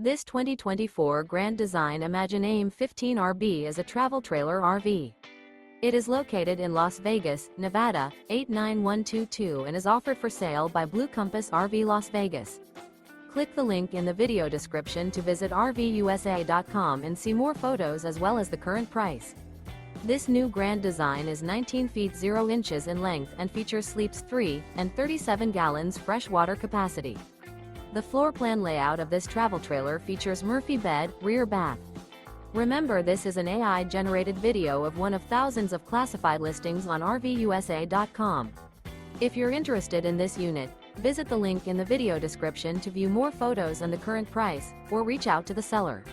This 2024 Grand Design Imagine AIM 15RB is a travel trailer RV. It is located in Las Vegas, Nevada, 89122 and is offered for sale by Blue Compass RV Las Vegas. Click the link in the video description to visit RVUSA.com and see more photos as well as the current price. This new Grand Design is 19 feet 0 inches in length and features sleeps 3 and 37 gallons fresh water capacity. The floor plan layout of this travel trailer features Murphy bed, rear bath. Remember, this is an AI-generated video of one of thousands of classified listings on RVUSA.com. If you're interested in this unit, visit the link in the video description to view more photos and the current price, or reach out to the seller.